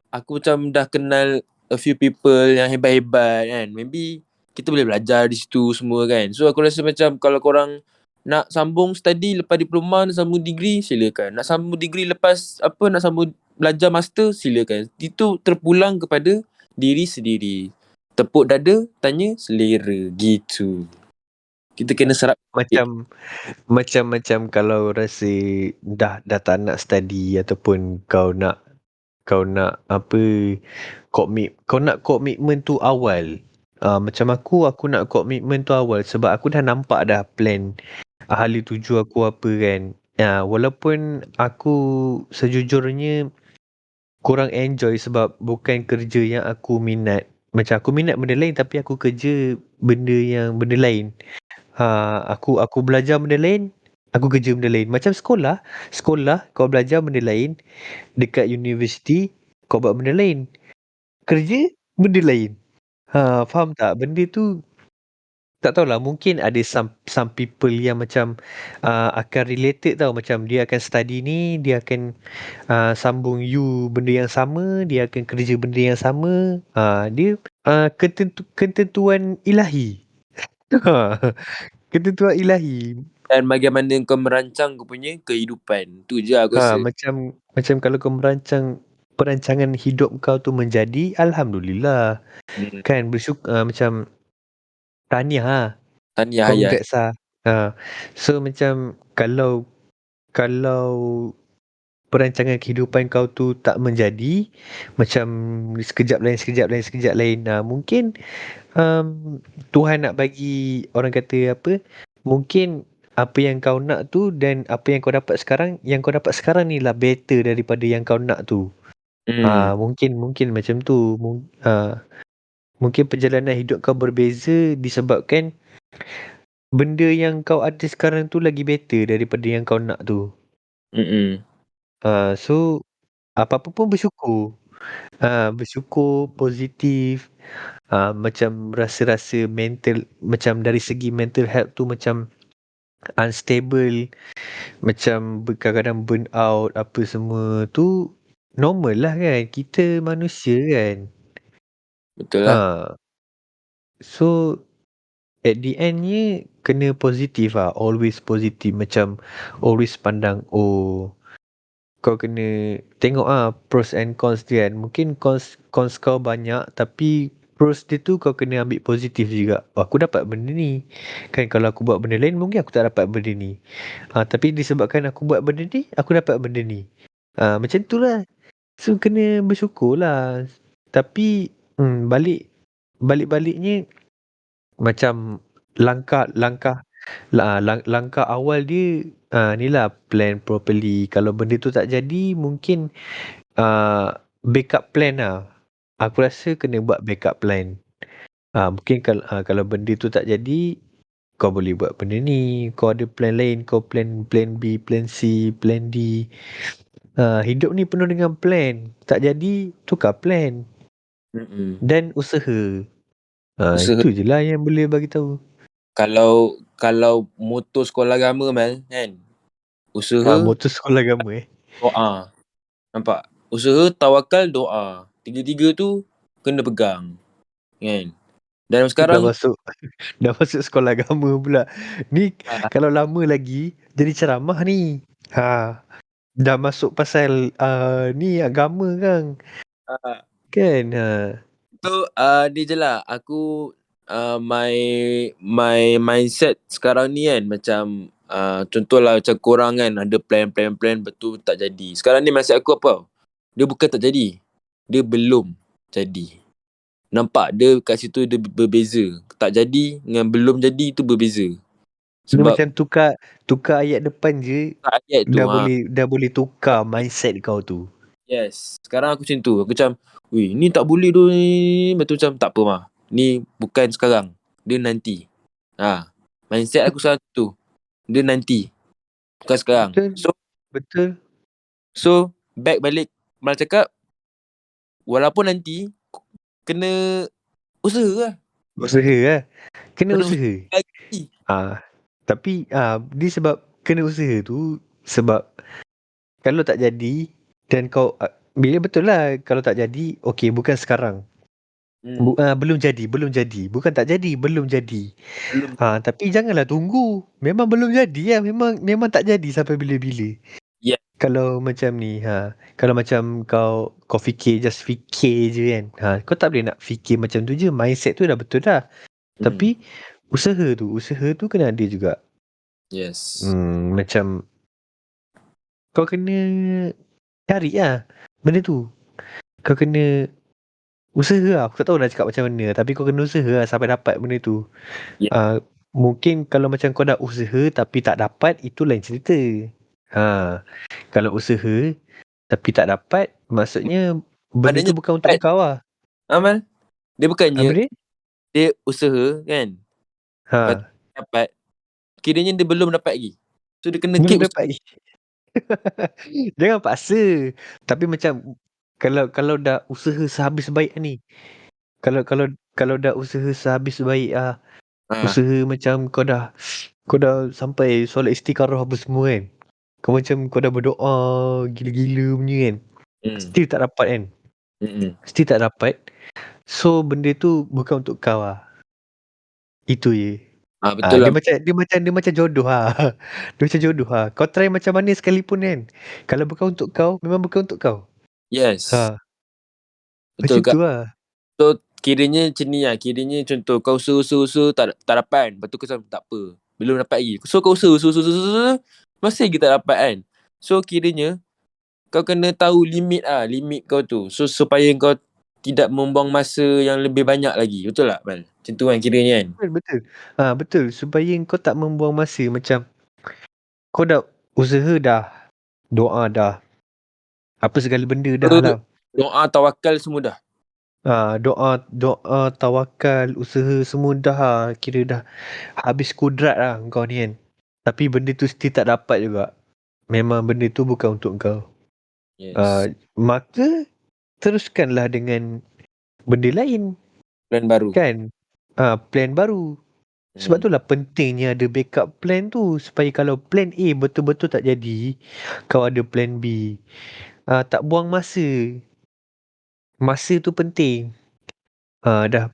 aku macam dah kenal a few people yang hebat-hebat kan. Maybe kita boleh belajar di situ semua kan. So aku rasa macam kalau korang nak sambung study lepas diploma, nak sambung degree, silakan. Nak sambung degree lepas nak sambung belajar master, silakan. Itu terpulang kepada diri sendiri. Tepuk dada, tanya selera. Gitu. Kita kena serap sikit. Macam kalau rasa dah tak nak study ataupun kau nak apa, kau nak komitmen tu awal. Macam aku nak komitmen tu awal sebab aku dah nampak dah plan ahli tuju aku apa kan. Walaupun aku sejujurnya kurang enjoy sebab bukan kerja yang aku minat. Macam aku minat benda lain tapi aku kerja benda lain. Aku belajar benda lain, aku kerja benda lain. Macam sekolah kau belajar benda lain, dekat universiti kau buat benda lain. Kerja benda lain. Faham tak? Benda tu tak tahulah, mungkin ada some people yang macam akan related tau, macam dia akan study ni, dia akan sambung you benda yang sama, dia akan kerja benda yang sama. Dia ketentuan ilahi. Ketentuan ilahi. Dan bagaimana kau merancang kau punya kehidupan. Tu je aku rasa. Macam kalau kau merancang perancangan hidup kau tu menjadi, alhamdulillah. Kan bersyukur, macam tahniah lah. Tahniah Hayat. Congrats lah. So macam kalau perancangan kehidupan kau tu tak menjadi, macam sekejap lain, mungkin Tuhan nak bagi, orang kata apa, mungkin apa yang kau nak tu dan apa yang kau dapat sekarang, ni lah better daripada yang kau nak tu. Mungkin macam tu. Mungkin perjalanan hidup kau berbeza disebabkan benda yang kau ada sekarang tu lagi better daripada yang kau nak tu. So apa-apa pun bersyukur. Bersyukur, positif. Macam rasa-rasa mental, macam dari segi mental health tu macam unstable, macam kadang-kadang burn out apa semua tu normal lah kan, kita manusia kan. Betul lah. So at the endnya kena positif lah, always positif, macam always pandang kau kena tengok pros and cons dia kan. Mungkin cons kau banyak tapi pros dia tu kau kena ambil positif juga. Aku dapat benda ni. Kan kalau aku buat benda lain mungkin aku tak dapat benda ni. Tapi disebabkan aku buat benda ni, aku dapat benda ni. Macam tu lah. So kena bersyukur lah. Tapi balik-baliknya macam langkah awal dia ni lah, plan properly. Kalau benda tu tak jadi, mungkin backup plan lah. Aku rasa kena buat backup plan. Mungkin kalau benda tu tak jadi, kau boleh buat benda ni. Kau ada plan lain, kau plan B, plan C, plan D. Hidup ni penuh dengan plan. Tak jadi, tukar plan. Dan usaha. Usaha. Itu je lah yang boleh bagi tahu. Kalau motor sekolah agama Mal kan, usaha, Motor sekolah agama doa. Nampak? Usaha, tawakal, doa. Tiga-tiga tu kena pegang. Kan? Dan Dah sekarang masuk dah masuk sekolah agama pula. Ni ah, kalau lama lagi jadi ceramah ni. Dah masuk pasal ni agama kan. ah, Kan? so ni je lah aku my mindset sekarang ni kan macam contohlah macam korang kan ada plan betul tak jadi. Sekarang ni mindset aku apa? Dia bukan tak jadi. Dia belum jadi. Nampak dia kat situ dia berbeza. Tak jadi dengan belum jadi tu berbeza. Dia Sebab macam tukar ayat depan je ayat tu dah boleh tukar mindset kau tu. yes. Sekarang aku macam tu. Aku macam, weh, ni tak boleh tu ni. Betul macam, tak apa mah. Ni bukan sekarang. Dia nanti. Mindset aku sekarang tu. Dia nanti. Bukan sekarang. Betul. Betul. So back balik. Malah cakap, walaupun nanti, kena usaha lah. Usaha lah. Kena Kena usaha usaha. lagi. Tapi dia sebab kena usaha tu sebab kalau tak jadi dan kau bila betul lah kalau tak jadi okey bukan sekarang. Belum jadi. Bukan tak jadi, belum jadi. Belum. Tapi janganlah tunggu. Memang belum jadi lah. Memang tak jadi sampai bila-bila. Yeah. Kalau macam ni, kalau macam kau fikir, just fikir je kan. Kau tak boleh nak fikir macam tu je. Mindset tu dah betul dah. Tapi usaha tu kena ada juga. Yes. Macam kau kena cari lah benda tu. Kau kena usaha lah. Aku tak tahu nak cakap macam mana. Tapi kau kena usaha lah sampai dapat benda tu. Yeah. Mungkin kalau macam kau dah usaha tapi tak dapat, itu lain cerita. Kalau usaha tapi tak dapat, maksudnya benda Maknanya tu bukan untuk kau lah. Amal, dia Apa bukannya dia? dia usaha kan. Lepas tu dapat. Kiranya dia belum dapat lagi. So dia kena keep Belum usaha. dapat lagi. Jangan paksa. Tapi macam kalau dah usaha sehabis baik ni. Kalau dah usaha sehabis baik usaha macam kau dah sampai solat istikharah apa semua kan. Kau macam kau dah berdoa gila-gila punya kan. Still tak dapat kan. Still tak dapat. So benda tu bukan untuk kau lah. Itu je. Betul Dia lah. macam jodoh lah. Dia macam jodoh lah. Kau try macam mana sekalipun kan. Kalau bukan untuk kau, memang bukan untuk kau. Yes. Macam Betul tu kak. lah. So kiranya macam ni lah. Kiranya contoh kau usaha tak dapat kan. Lepas tu kau macam tak apa. Belum dapat lagi. So kau usaha. Masih lagi tak dapat kan. So kiranya kau kena tahu limit lah. Limit kau tu. So supaya kau tidak membuang masa yang lebih banyak lagi. Betul tak Bal? Macam tu kan kiranya kan. Betul. Betul. Supaya kau tak membuang masa. Macam kau dah usaha dah. Doa dah. Apa segala benda dah lah. Doa tawakal semua dah. Doa, tawakal, usaha semua dah lah. Kira dah habis kudrat lah kau ni kan. Tapi benda tu still tak dapat juga. Memang benda tu bukan untuk kau. Yes. Maka teruskanlah dengan benda lain. Plan baru. Kan? Plan baru. Sebab itulah pentingnya ada backup plan tu. Supaya kalau plan A betul-betul tak jadi, kau ada plan B. Tak buang masa. Masa tu penting. Dah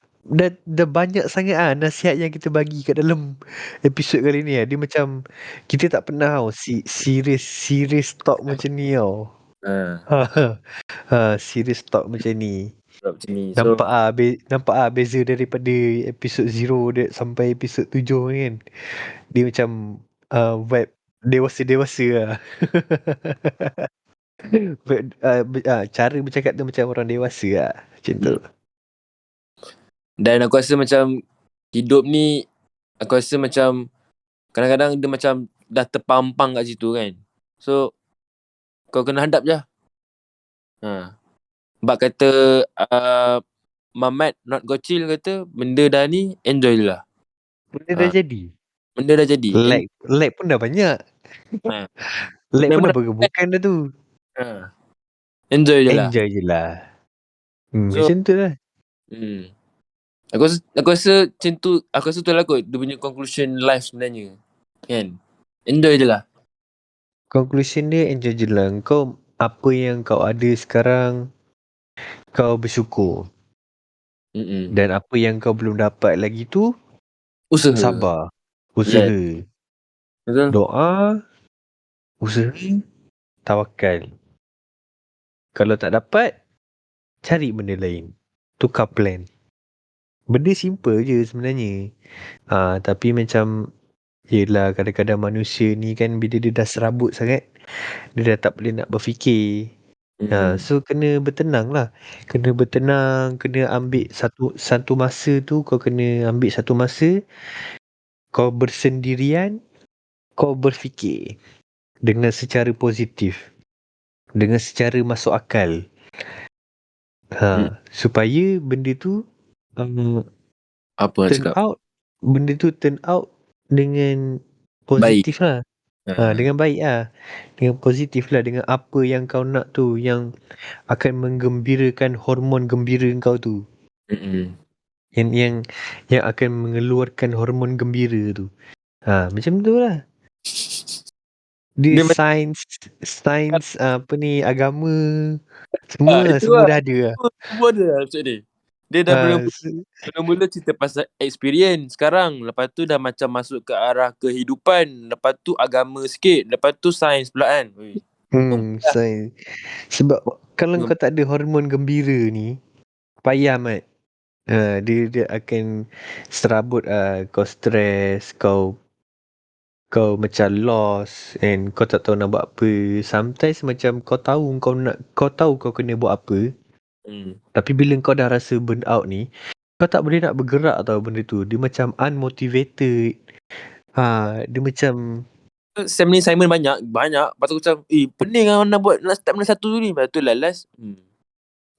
banyak sangat nasihat yang kita bagi kat dalam episod kali ni. Dia macam kita tak pernah tau serious talk macam ni tau. Serious talk macam ni. Macam ni. So Nampak beza daripada episod 0 sampai episod 7 ni kan. Dia macam vibe dewasa-dewasa lah. Cara bercakap tu macam orang dewasa lah. Macam tu. Dan aku rasa macam hidup ni, aku rasa macam kadang-kadang dia macam dah terpampang kat situ kan. So kau kena hadap je. Sebab kata Mamat not gocil kata benda dah ni enjoy je lah. Benda dah jadi. Benda dah jadi. Like pun dah banyak. Like pun dah bergebukan dah tu. Enjoy je lah. Enjoy je lah. So, macam tu lah. Aku rasa macam tu. Aku rasa tu lah kot dia punya conclusion life sebenarnya. Kan? Enjoy je lah. Conclusion dia enjoy je lah. Kau apa yang kau ada sekarang, kau bersyukur. Dan apa yang kau belum dapat lagi tu, Usaha. sabar. Yeah. Usaha. Betul. Doa, usaha, tawakal. Kalau tak dapat, cari benda lain. Tukar plan. Benda simple je sebenarnya. Tapi macam, yelah kadang-kadang manusia ni kan bila dia dah serabut sangat, dia dah tak boleh nak berfikir. So kena bertenang lah. Kena bertenang, kena ambil satu masa tu, kau kena ambil satu masa, kau bersendirian, kau berfikir dengan secara positif, dengan secara masuk akal. Supaya benda tu Apa nak turn cakap? out, benda tu turn out dengan positif lah. Dengan baik lah. Dengan positif lah, dengan apa yang kau nak tu, yang akan menggembirakan hormon gembira kau tu. Yang akan mengeluarkan hormon gembira tu. Macam tu lah. Dia sains apa ni, agama, semua Itu semua lah. dah ada lah. Semua ada lah episode ni. Dia dah mula-mula cerita pasal experience sekarang. Lepas tu dah macam masuk ke arah kehidupan. Lepas tu agama sikit. Lepas tu sains pula kan. Sains. Sebab kalau kau tak ada hormon gembira ni, payah Mat. Dia akan serabut kau stres, kau macam lost and kau tak tahu nak buat apa. Sometimes macam kau tahu kau kena buat apa, tapi bila kau dah rasa burn out ni, kau tak boleh nak bergerak tau benda tu. Dia macam unmotivated. Dia macam Sam ni Simon banyak. Lepas tu aku macam, pening lah nak buat, nak start benda satu ni. Lepas tu last.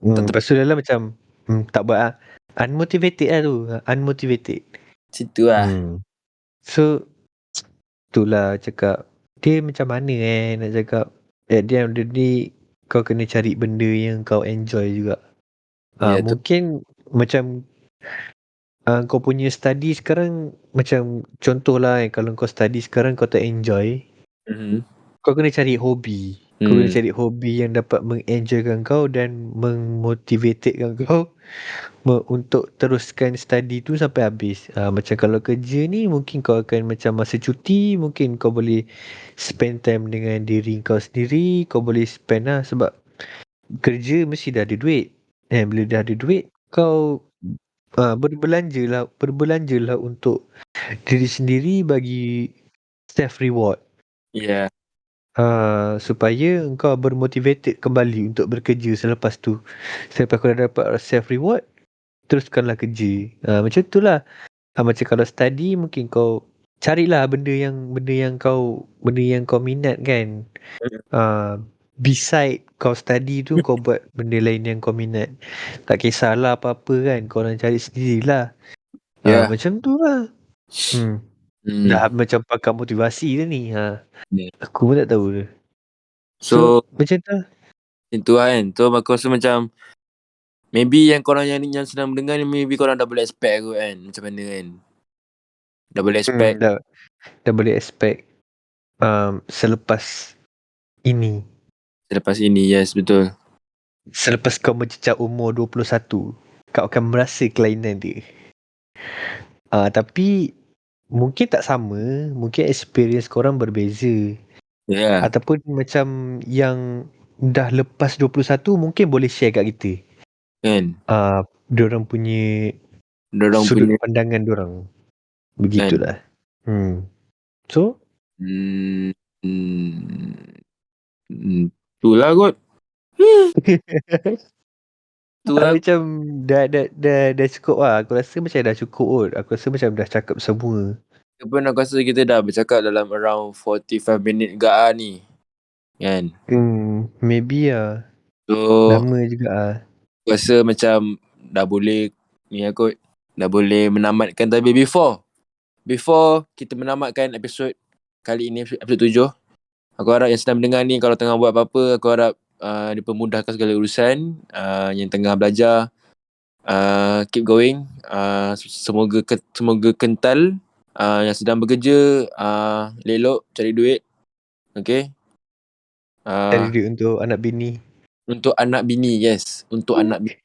lepas tu dalam macam tak buat lah. Unmotivated lah tu. Unmotivated. Situ lah. So itulah cakap, dia macam mana nak cakap, at the end of the day kau kena cari benda yang kau enjoy juga. Mungkin macam kau punya study sekarang, macam contohlah kalau kau study sekarang kau tak enjoy, kau kena cari hobi. Kau kena cari hobi yang dapat mengenjoykan kau dan memotivatekan kau untuk teruskan study tu sampai habis. Macam kalau kerja ni mungkin kau akan macam masa cuti, mungkin kau boleh spend time dengan diri kau sendiri, kau boleh spend lah, sebab kerja mesti dah ada duit. Bila dah ada duit, kau berbelanjalah untuk diri sendiri, bagi self reward. Supaya engkau bermotivated kembali untuk bekerja selepas tu. Selepas kau dah dapat self reward, teruskanlah kerja. Macam tu lah. Macam kalau study, mungkin kau carilah benda yang kau minat kan. Beside kau study tu, kau buat benda lain yang kau minat. Tak kisahlah apa-apa kan, kau orang cari sendirilah. Macam tu lah. Dah macam pakar motivasi dah ni. Aku pun tak tahu dah. So macam tu lah. Itu kan. So aku rasa macam maybe yang korang yang sedang mendengar ni, maybe korang dah boleh expect kot kan. Macam mana kan. Dah boleh expect. Dah boleh expect selepas ini. Selepas ini, yes, betul. Selepas kau mencecah umur 21, kau akan merasa kelainan dia. Tapi mungkin tak sama, mungkin experience korang berbeza. Ataupun macam yang dah lepas 21 mungkin boleh share kat kita. Kan. Diorang punya sudut pandangan diorang. Begitulah. So itulah kot. Macam dah cukup lah. Aku rasa macam dah cukup kot. Aku rasa macam dah cakap semua. Pun aku rasa kita dah bercakap dalam around 45 minit ke ni. Kan. Maybe lah. So lama juga lah. aku rasa macam dah boleh ni kot. Dah boleh menamatkan. Tapi before kita menamatkan episod kali ini, episod 7, aku harap yang sedang mendengar ni, kalau tengah buat apa-apa, aku harap dipermudahkan segala urusan. Yang tengah belajar, keep going. Semoga kental. Yang sedang bekerja, elok cari duit. Okay. Cari duit untuk anak bini. Untuk anak bini, yes. Untuk anak bini.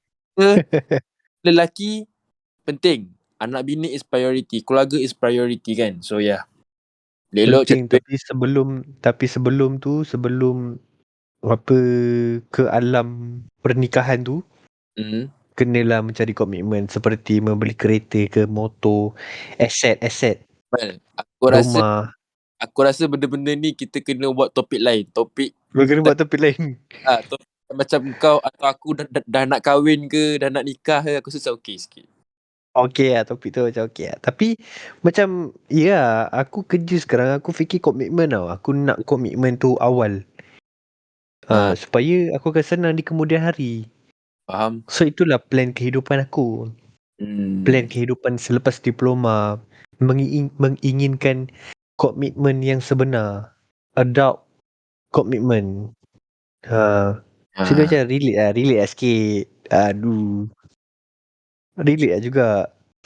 lelaki penting. Anak bini is priority. Keluarga is priority kan. So yeah. Elok Penting, cari sebelum tu, sebelum apa ke alam pernikahan tu, duit. kenalah mencari komitmen seperti membeli kereta ke motor, aset Well, rumah. aku rasa benda-benda ni kita kena buat topik lain. Topik Kena buat topik lain. topik macam kau atau aku dah nak kahwin ke, dah nak nikah ke, aku rasa okey sikit. Okey lah, topik tu macam okey lah. Tapi macam, ya, aku kerja sekarang, aku fikir komitmen tau. Aku nak komitmen tu awal. Supaya aku akan senang di kemudian hari. Faham? So itulah plan kehidupan aku. Plan kehidupan selepas diploma. Menginginkan komitmen yang sebenar. Adult komitmen. So dia macam relate lah sikit. Aduh. Relate lah juga.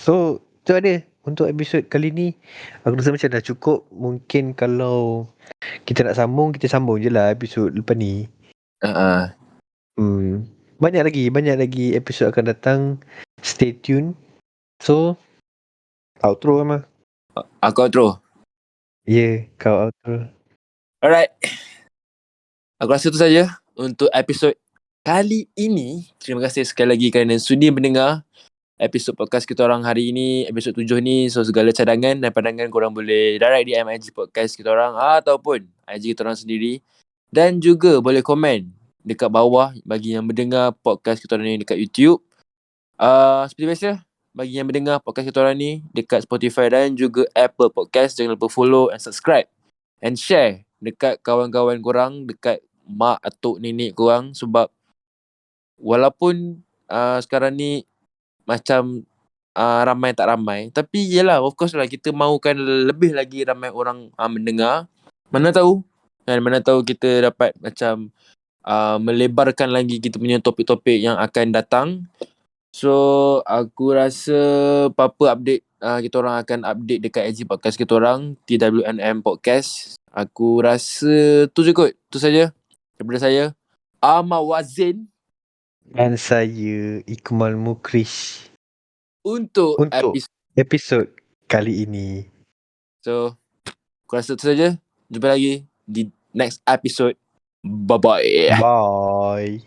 So tu ada untuk episod kali ni. Aku rasa macam dah cukup. Mungkin kalau kita nak sambung, kita sambung je lah episod lepas ni. Banyak lagi episod akan datang. Stay tune. So outro mah. Aku outro. Kau outro. Alright. Aku rasa tu saja untuk episod kali ini. Terima kasih sekali lagi kerana sudi mendengar episod podcast kita orang hari ini, episod 7 ni. So segala cadangan dan pandangan korang boleh direct DM IG podcast kita orang ataupun IG kita orang sendiri. Dan juga boleh komen dekat bawah bagi yang mendengar podcast kita orang ni dekat YouTube. Seperti biasa, bagi yang mendengar podcast kita orang ni dekat Spotify dan juga Apple Podcast, jangan lupa follow and subscribe and share dekat kawan-kawan korang, dekat mak, atuk, nenek korang. Sebab walaupun sekarang ni macam ramai tak ramai, tapi yelah, of course lah, kita mahukan lebih lagi ramai orang mendengar. Mana tahu kan, mana tahu kita dapat macam melebarkan lagi kita punya topik-topik yang akan datang. So aku rasa apa-apa update kita orang akan update dekat IG podcast kita orang, TWNM Podcast. Aku rasa tu je kot. Tu saja daripada saya, Ahmad Wazin, Dan saya Ikmal Mukrish untuk untuk episod kali ini. So aku rasa tu saja. Jumpa lagi di next episode. Bye-bye. Bye.